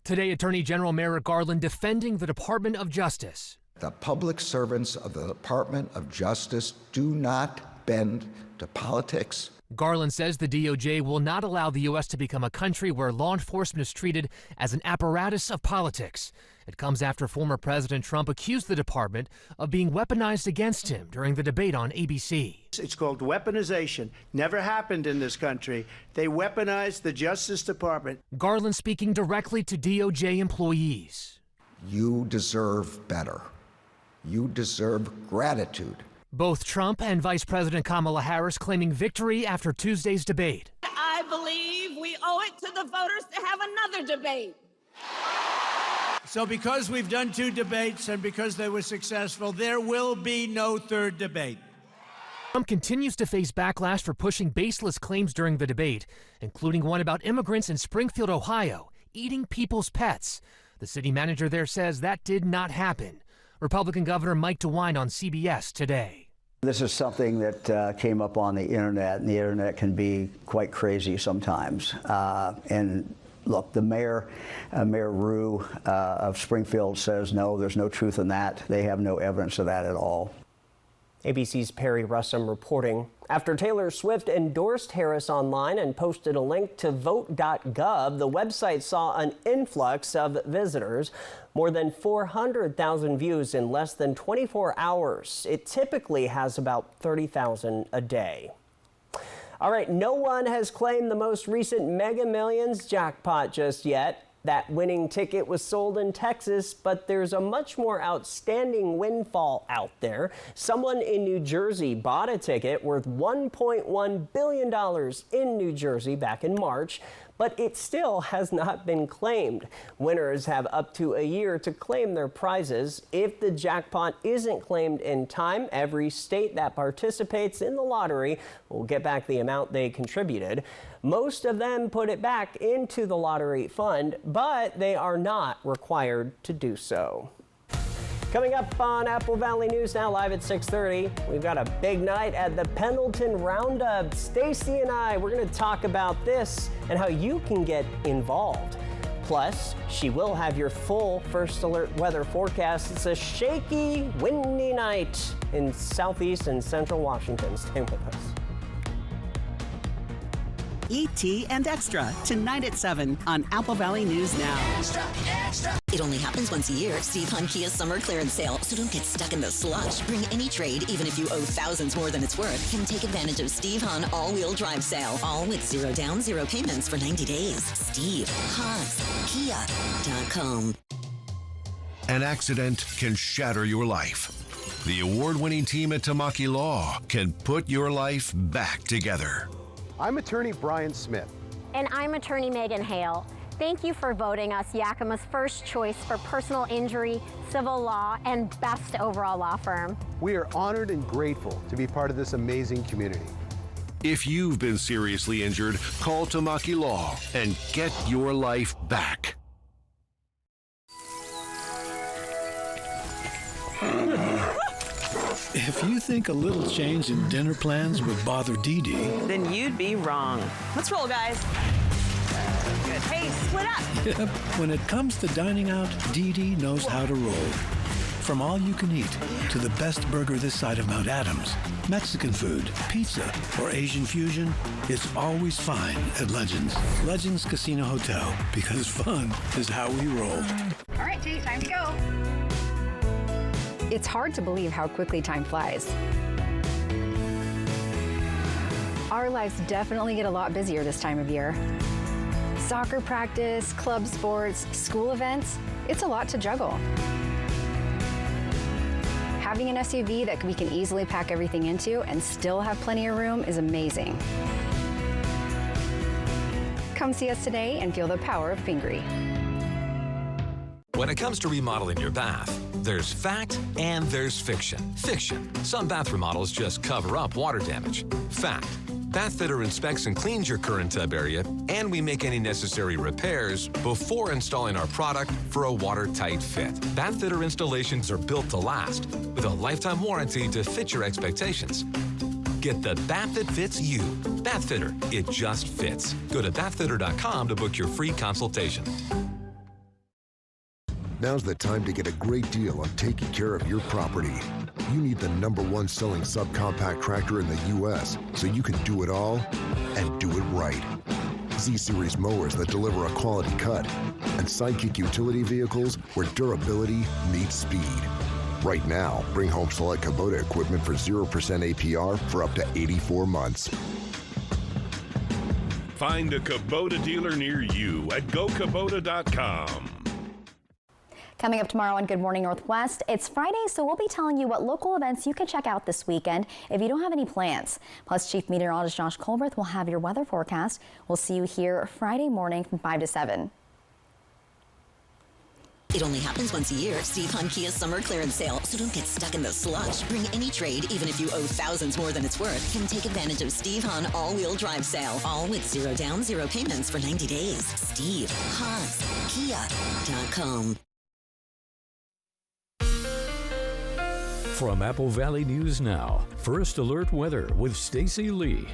Today, Attorney General Merrick Garland defending the Department of Justice. The public servants of the Department of Justice do not bend to politics. Garland says the DOJ will not allow the U.S. to become a country where law enforcement is treated as an apparatus of politics. It comes after former President Trump accused the department of being weaponized against him during the debate on ABC. It's called weaponization. Never happened in this country. They weaponized the Justice Department. Garland speaking directly to DOJ employees. You deserve better. You deserve gratitude. Both Trump and Vice President Kamala Harris claiming victory after Tuesday's debate. I believe we owe it to the voters to have another debate. So because we've done 2 debates and because they were successful, there will be no 3rd debate. Trump continues to face backlash for pushing baseless claims during the debate, including one about immigrants in Springfield, Ohio, eating people's pets. The city manager there says that did not happen. Republican Governor Mike DeWine on CBS today. This is something that came up on the internet, and the internet can be quite crazy sometimes. And look, the mayor, Mayor Rue of Springfield says no, there's no truth in that. They have no evidence of that at all. ABC's Perry Russum reporting. After Taylor Swift endorsed Harris online and posted a link to vote.gov, the website saw an influx of visitors. More than 400,000 views in less than 24 hours. It typically has about 30,000 a day. All right, no one has claimed the most recent Mega Millions jackpot just yet. That winning ticket was sold in Texas, but there's a much more outstanding windfall out there. Someone in New Jersey bought a ticket worth $1.1 billion in New Jersey back in March, but it still has not been claimed. Winners have up to a year to claim their prizes. If the jackpot isn't claimed in time, every state that participates in the lottery will get back the amount they contributed. Most of them put it back into the lottery fund, but they are not required to do so. Coming up on Apple Valley News Now, live at 6:30, we've got a big night at the Pendleton Roundup. Stacy and we're going to talk about this and how you can get involved. Plus, she will have your full First Alert weather forecast. It's a shaky, windy night in southeast and central Washington. Stay with us. ET and Extra, tonight at 7 on Apple Valley News Now. Extra, extra. It only happens once a year. Steve Hunt Kia's summer clearance sale, so don't get stuck in the slush. Bring any trade, even if you owe thousands more than it's worth. Can take advantage of Steve Hunt all-wheel drive sale, all with 0 down, 0 payments for 90 days. Steve Hunt Kia.com. An accident can shatter your life. The award-winning team at Tamaki Law can put your life back together. I'm attorney Brian Smith. And I'm attorney Megan Hale. Thank you for voting us Yakima's first choice for personal injury, civil law, and best overall law firm. We are honored and grateful to be part of this amazing community. If you've been seriously injured, call Tamaki Law and get your life back. If you think a little change in dinner plans would bother Dee Dee, then you'd be wrong. Let's roll, guys. Good. Hey, split up. yep, when it comes to dining out, Dee Dee knows how to roll. From all you can eat to the best burger this side of Mount Adams, Mexican food, pizza, or Asian fusion, it's always fine at Legends. Legends Casino Hotel, because fun is how we roll. All right, T, time to go. It's hard to believe how quickly time flies. Our lives definitely get a lot busier this time of year. Soccer practice, club sports, school events, it's a lot to juggle. Having an SUV that we can easily pack everything into and still have plenty of room is amazing. Come see us today and feel the power of Pingree. When it comes to remodeling your bath, there's fact and there's fiction. Fiction. Some bath remodels just cover up water damage. Fact. Bathfitter inspects and cleans your current tub area, and we make any necessary repairs before installing our product for a watertight fit. Bathfitter installations are built to last, with a lifetime warranty to fit your expectations. Get the bath that fits you. Bathfitter. It just fits. Go to bathfitter.com to book your free consultation. Now's the time to get a great deal on taking care of your property. You need the #1 selling subcompact tractor in the U.S. so you can do it all and do it right. Z-Series mowers that deliver a quality cut, and Sidekick utility vehicles where durability meets speed. Right now, bring home select Kubota equipment for 0% APR for up to 84 months. Find a Kubota dealer near you at gokubota.com. Coming up tomorrow on Good Morning Northwest, it's Friday, so we'll be telling you what local events you can check out this weekend if you don't have any plans. Plus, Chief Meteorologist Josh Colbert will have your weather forecast. We'll see you here Friday morning from 5 to 7. It only happens once a year. Steve Hunt Kia's summer clearance sale, so don't get stuck in the slush. Bring any trade, even if you owe thousands more than it's worth. Can take advantage of Steve Hunt all-wheel drive sale, all with 0 down, 0 payments for 90 days. Steve Hunt Kia.com. From Apple Valley News Now, First Alert Weather with Stacy Lee.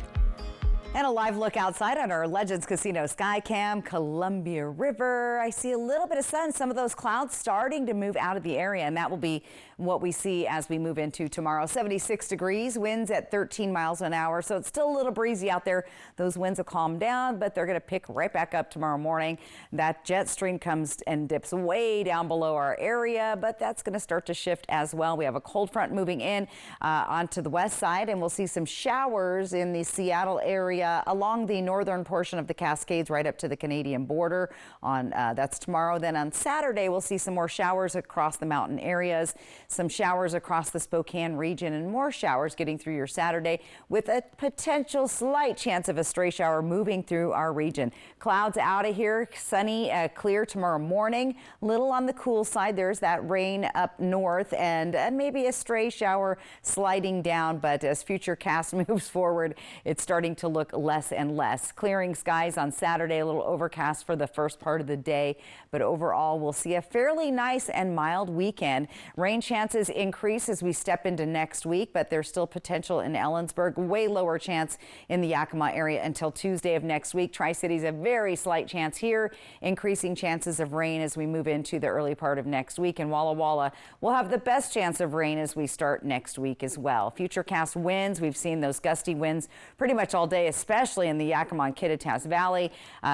And a live look outside on our Legends Casino Skycam, Columbia River. I see a little bit of sun, some of those clouds starting to move out of the area, and that will be what we see as we move into tomorrow. 76 degrees, winds at 13 miles an hour, so it's still a little breezy out there. Those winds will calm down, but they're going to pick right back up tomorrow morning. That jet stream comes and dips way down below our area, but that's going to start to shift as well. We have a cold front moving in onto the west side, and we'll see some showers in the Seattle area along the northern portion of the Cascades right up to the Canadian border. That's tomorrow. Then on Saturday, we'll see some more showers across the mountain areas, some showers across the Spokane region, and more showers getting through your Saturday with a potential slight chance of a stray shower moving through our region. Clouds out of here, sunny, clear tomorrow morning. Little on the cool side. There's that rain up north and maybe a stray shower sliding down. But as Futurecast moves forward, it's starting to look less and less. Clearing skies on Saturday, a little overcast for the first part of the day, but overall we'll see a fairly nice and mild weekend. Rain chances increase as we step into next week, but there's still potential in Ellensburg. Way lower chance in the Yakima area until Tuesday of next week. Tri-Cities a very slight chance here, increasing chances of rain as we move into the early part of next week. And Walla Walla will have the best chance of rain as we start next week as well. Futurecast winds, we've seen those gusty winds pretty much all day, especially in the Yakima and Kittitas Valley.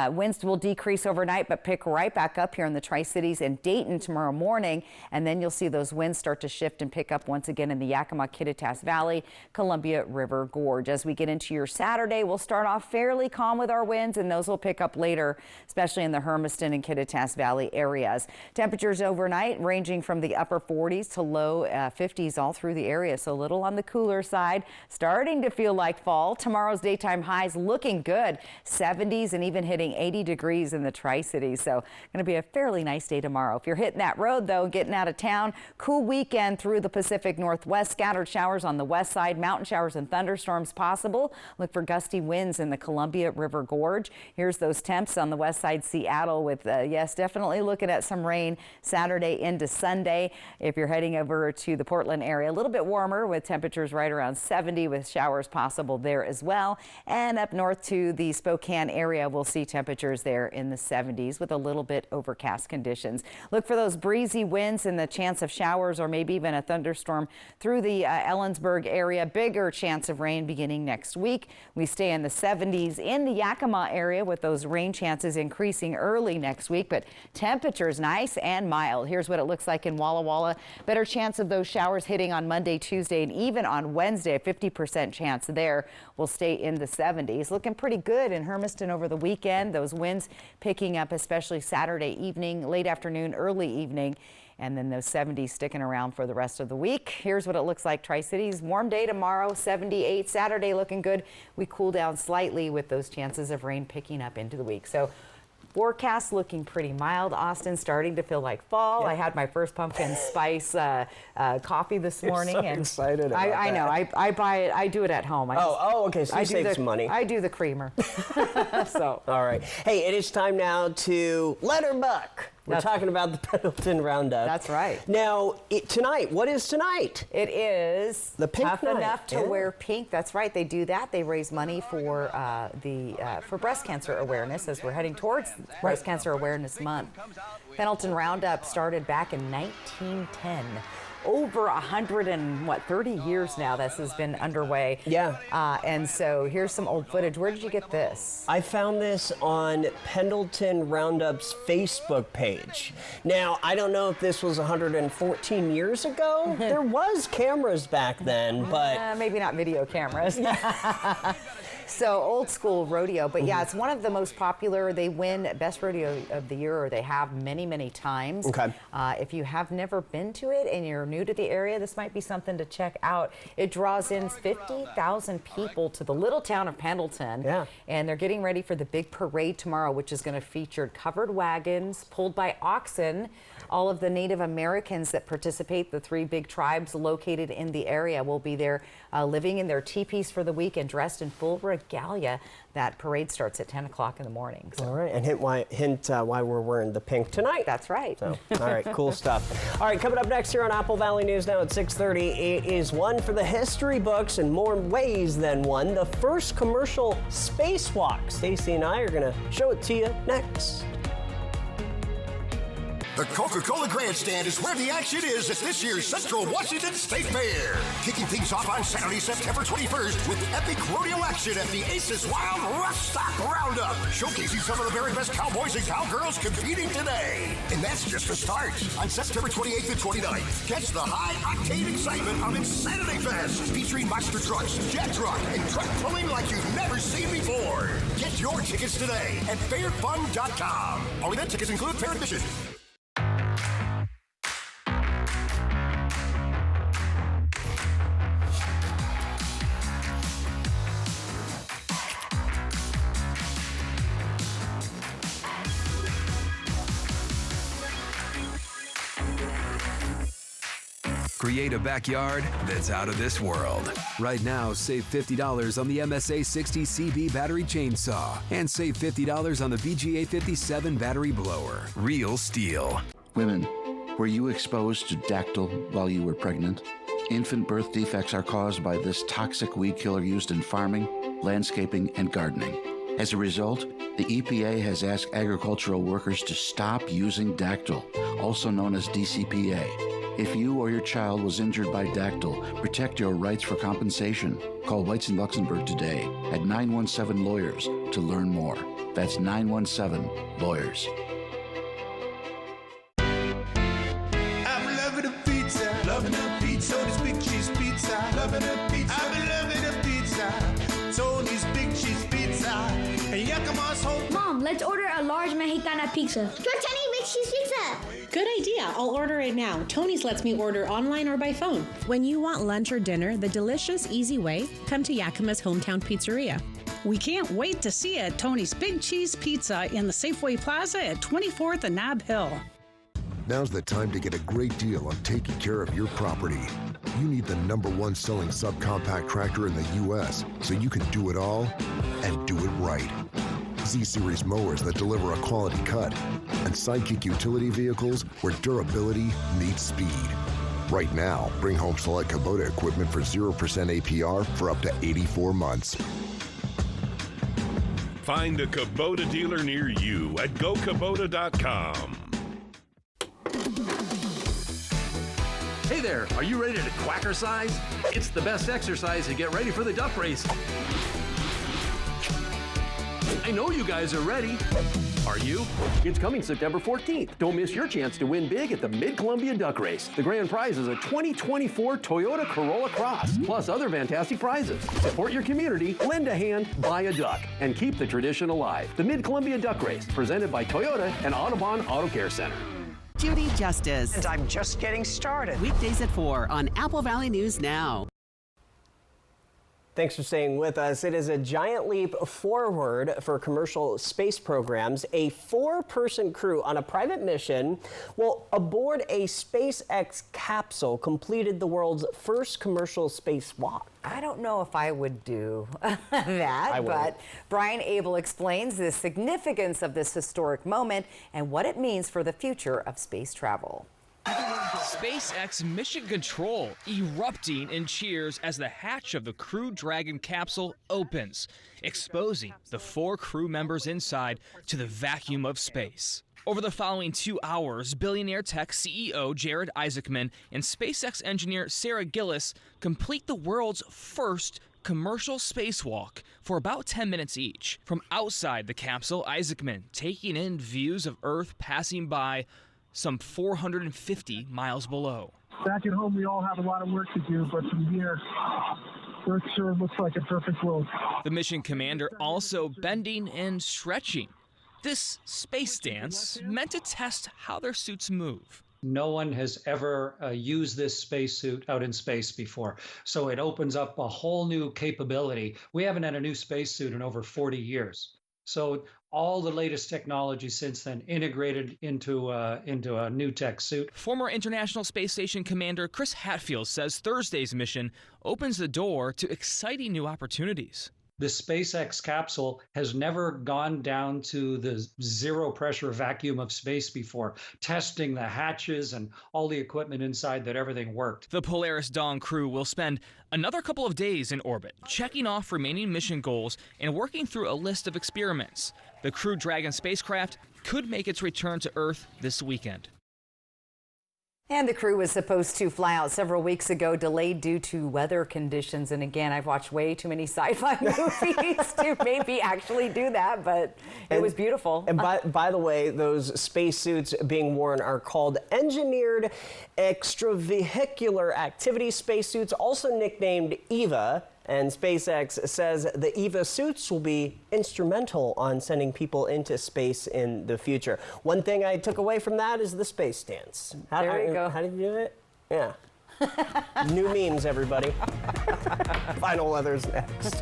Winds will decrease overnight, but pick right back up here in the Tri-Cities and Dayton tomorrow morning. And then you'll see those winds start to shift and pick up once again in the Yakima, Kittitas Valley, Columbia River Gorge. As we get into your Saturday, we'll start off fairly calm with our winds, and those will pick up later, especially in the Hermiston and Kittitas Valley areas. Temperatures overnight ranging from the upper 40s to low 50s all through the area. So a little on the cooler side, starting to feel like fall. Tomorrow's daytime highs looking good, 70s and even hitting 80 degrees in the Tri-Cities. So going to be a fairly nice day tomorrow. If you're hitting that road though, getting out of town, cool weekend through the Pacific Northwest, scattered showers on the west side, mountain showers and thunderstorms possible. Look for gusty winds in the Columbia River Gorge. Here's those temps on the west side, Seattle with, yes, definitely looking at some rain Saturday into Sunday. If you're heading over to the Portland area, a little bit warmer with temperatures right around 70 with showers possible there as well. And up north to the Spokane area, we'll see temperatures there in the 70s with a little bit overcast conditions. Look for those breezy winds and the chance of showers or maybe even a thunderstorm through the Ellensburg area. Bigger chance of rain beginning next week. We stay in the 70s in the Yakima area with those rain chances increasing early next week, but temperatures nice and mild. Here's what it looks like in Walla Walla. Better chance of those showers hitting on Monday, Tuesday, and even on Wednesday. 50% chance there. We'll stay in the 70s. Looking pretty good in Hermiston over the weekend. Those winds picking up, especially Saturday evening, late afternoon, early evening. And then those 70s sticking around for the rest of the week. Here's what it looks like. Tri-Cities, warm day tomorrow, 78. Saturday looking good. We cool down slightly with those chances of rain picking up into the week. So forecast looking pretty mild. Austin starting to feel like fall. Yeah. I had my first pumpkin spice coffee this morning. You're so excited about that. I know. I buy it. I do it at home. Okay. So you save some money. I do the creamer. So. All right. Hey, it is time now to Letterbuck. We're talking about the Pendleton Roundup. That's right. Now, tonight, what is tonight? It is the pink Tough night. Enough to Wear Pink. That's right. They do that. They raise money for for breast cancer awareness as we're heading towards Breast Cancer Awareness Month. Pendleton Roundup started back in 1910. Over 130 years now this has been underway. Yeah. And so here's some old footage. Where did you get this? I found this on Pendleton Roundup's Facebook page. Now, I don't know if this was 114 years ago. There was cameras back then, but... maybe not video cameras. So old school rodeo, but yeah, it's one of the most popular. They win Best Rodeo of the Year, or they have many, many times. Okay. If you have never been to it and you're new to the area, this might be something to check out. It draws in 50,000 people to the little town of Pendleton. Yeah. And they're getting ready for the big parade tomorrow, which is going to feature covered wagons pulled by oxen All of the Native Americans that participate, the 3 big tribes located in the area, will be there living in their teepees for the week and dressed in full regalia. That parade starts at 10 o'clock in the morning. So. All right, and hint why we're wearing the pink tonight. That's right. So, all right, cool stuff. All right, coming up next here on Apple Valley News now at 6:30, it is one for the history books in more ways than one. The first commercial spacewalk. Stacey and I are going to show it to you next. The Coca-Cola Grandstand is where the action is at this year's Central Washington State Fair. Kicking things off on Saturday, September 21st with epic rodeo action at the Aces Wild Rough Stock Roundup, showcasing some of the very best cowboys and cowgirls competing today. And that's just the start. On September 28th and 29th, catch the high-octane excitement of Insanity Fest, featuring monster trucks, jet truck, and truck pulling like you've never seen before. Get your tickets today at fairfun.com. All event tickets include fair admission. Create a backyard that's out of this world. Right now, save $50 on the MSA 60 CB battery chainsaw and save $50 on the VGA 57 battery blower. Real steel. Women, were you exposed to dactyl while you were pregnant? Infant birth defects are caused by this toxic weed killer used in farming, landscaping, and gardening. As a result, the EPA has asked agricultural workers to stop using dactyl, also known as DCPA. If you or your child was injured by dactyl, protect your rights for compensation. Call Whites and Luxembourg today at 917-LAWYERS to learn more. That's 917-LAWYERS. I'm loving a pizza, Tony's Big Cheese Pizza, loving a pizza. I'm loving a pizza, Tony's Big Cheese Pizza, and Yakima's home. Mom, let's order a large Mexicana pizza. For Tony Big Cheese Pizza. Good idea. I'll order it now. Tony's lets me order online or by phone. When you want lunch or dinner the delicious, easy way, come to Yakima's Hometown Pizzeria. We can't wait to see you at Tony's Big Cheese Pizza in the Safeway Plaza at 24th and Nob Hill. Now's the time to get a great deal on taking care of your property. You need the #1 selling subcompact tractor in the U.S. so you can do it all and do it right. Z-Series mowers that deliver a quality cut, and Sidekick utility vehicles where durability meets speed. Right now, bring home select Kubota equipment for 0% APR for up to 84 months. Find a Kubota dealer near you at gokubota.com. Hey there, are you ready to quackercise? It's the best exercise to get ready for the duck race. I know you guys are ready. Are you? It's coming September 14th. Don't miss your chance to win big at the Mid-Columbia Duck Race. The grand prize is a 2024 Toyota Corolla Cross, plus other fantastic prizes. Support your community, lend a hand, buy a duck, and keep the tradition alive. The Mid-Columbia Duck Race, presented by Toyota and Audubon Auto Care Center. Judy Justice. And I'm just getting started. Weekdays at 4 on Apple Valley News Now. Thanks for staying with us. It is a giant leap forward for commercial space programs. A 4-person crew on a private mission will aboard a SpaceX capsule completed the world's first commercial spacewalk. I don't know if I would do that, but Brian Abel explains the significance of this historic moment and what it means for the future of space travel. SpaceX Mission Control erupting in cheers as the hatch of the Crew Dragon capsule opens, exposing the 4 crew members inside to the vacuum of space. Over the following 2 hours, billionaire tech CEO Jared Isaacman and SpaceX engineer Sarah Gillis complete the world's first commercial spacewalk for about 10 minutes each. From outside the capsule, Isaacman taking in views of Earth passing by some 450 miles below. Back at home, we all have a lot of work to do, but from here, Earth sure looks like a perfect world. The mission commander also bending and stretching. This space dance meant to test how their suits move. No one has ever used this spacesuit out in space before, so it opens up a whole new capability. We haven't had a new spacesuit in over 40 years. So all the latest technology since then integrated into a new tech suit. Former International Space Station Commander Chris Hadfield says Thursday's mission opens the door to exciting new opportunities. The SpaceX capsule has never gone down to the zero pressure vacuum of space before, testing the hatches and all the equipment inside that everything worked. The Polaris Dawn crew will spend another couple of days in orbit, checking off remaining mission goals and working through a list of experiments. The Crew Dragon spacecraft could make its return to Earth this weekend. And the crew was supposed to fly out several weeks ago, delayed due to weather conditions. And again, I've watched way too many sci-fi movies to maybe actually do that, but it was beautiful. And by the way, those spacesuits being worn are called Engineered Extravehicular Activity Spacesuits, also nicknamed EVA. And SpaceX says the EVA suits will be instrumental on sending people into space in the future. One thing I took away from that is the space dance. There you go. How did you do it? Yeah. New memes, everybody. Final weather's next.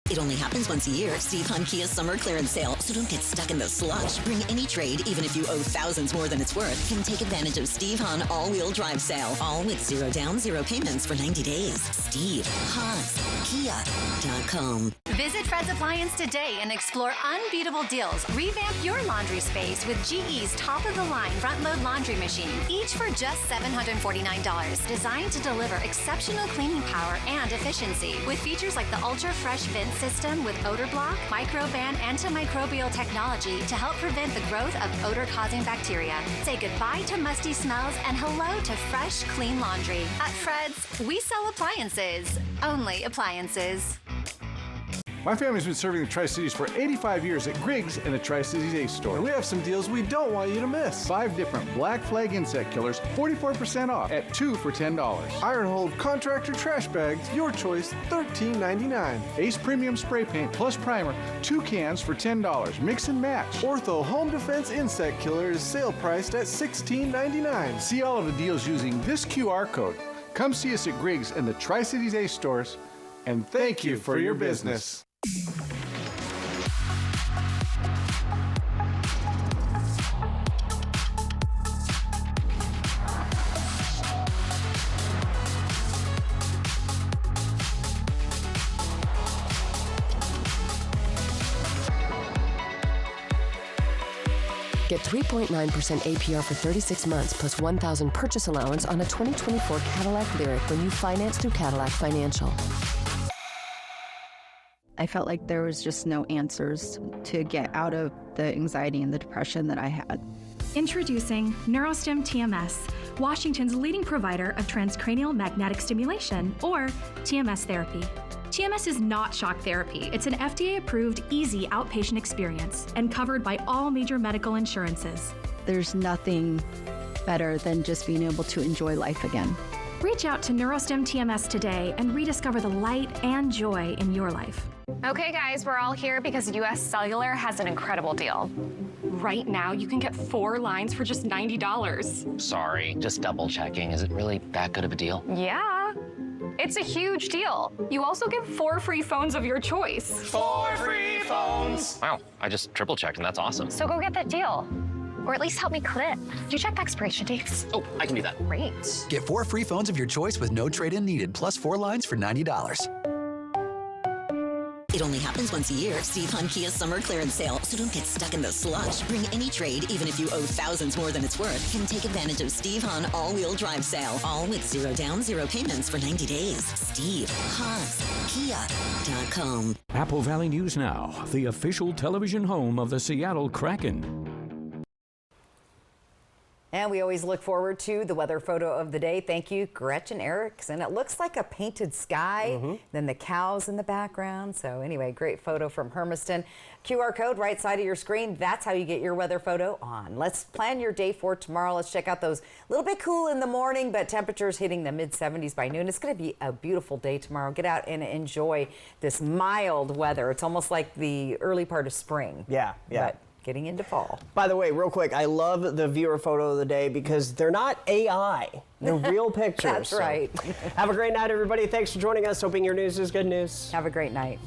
It only happens once a year. Steve Hahn Kia's summer clearance sale. So don't get stuck in the slush. Bring any trade, even if you owe thousands more than it's worth. Can take advantage of Steve Hahn all-wheel drive sale. All with 0 down, 0 payments for 90 days. Steve Hahn's Kia.com. Visit Fred's Appliance today and explore unbeatable deals. Revamp your laundry space with GE's top-of-the-line front-load laundry machine, each for just $749. Designed to deliver exceptional cleaning power and efficiency with features like the ultra-fresh vent system with odor block, microban antimicrobial technology to help prevent the growth of odor-causing bacteria. Say goodbye to musty smells and hello to fresh, clean laundry. At Fred's, we sell appliances. Only appliances. My family's been serving the Tri-Cities for 85 years at Griggs and the Tri-Cities Ace Store. And we have some deals we don't want you to miss. 5 different Black Flag insect killers, 44% off at 2 for $10. Iron Hold contractor trash bags, your choice, $13.99. Ace Premium Spray Paint plus Primer, 2 cans for $10. Mix and match. Ortho Home Defense Insect Killer is sale priced at $16.99. See all of the deals using this QR code. Come see us at Griggs and the Tri-Cities Ace Stores. And thank you for your business. Get 3.9% APR for 36 months plus $1,000 purchase allowance on a 2024 Cadillac Lyriq when you finance through Cadillac Financial. I felt like there was just no answers to get out of the anxiety and the depression that I had. Introducing NeuroStim TMS, Washington's leading provider of transcranial magnetic stimulation, or TMS therapy. TMS is not shock therapy. It's an FDA-approved, easy outpatient experience and covered by all major medical insurances. There's nothing better than just being able to enjoy life again. Reach out to NeuroStim TMS today and rediscover the light and joy in your life. Okay, guys, we're all here because US Cellular has an incredible deal. Right now, you can get 4 lines for just $90. Sorry, just double checking. Is it really that good of a deal? Yeah, it's a huge deal. You also get 4 free phones of your choice. 4 free phones! Wow, I just triple checked and that's awesome. So go get that deal. Or at least help me clip. You check the expiration dates. Oh, I can do that. Great. Get 4 free phones of your choice with no trade-in needed, plus 4 lines for $90. It only happens once a year. Steve Hahn Kia's summer clearance sale. So don't get stuck in the slush. Bring any trade, even if you owe thousands more than it's worth. Can take advantage of Steve Hahn all-wheel drive sale. All with 0 down, 0 payments for 90 days. Steve Hahn's Kia.com. Apple Valley News Now, the official television home of the Seattle Kraken. And we always look forward to the weather photo of the day. Thank you, Gretchen Erickson. It looks like a painted sky, then the cows in the background. So anyway, great photo from Hermiston. QR code right side of your screen. That's how you get your weather photo on. Let's plan your day for tomorrow. Let's check out those a little bit cool in the morning, but temperatures hitting the mid-70s by noon. It's going to be a beautiful day tomorrow. Get out and enjoy this mild weather. It's almost like the early part of spring. Yeah. But getting into fall. By the way, real quick, I love the viewer photo of the day because they're not AI. They're real pictures. That's right. Have a great night, everybody. Thanks for joining us. Hoping your news is good news. Have a great night.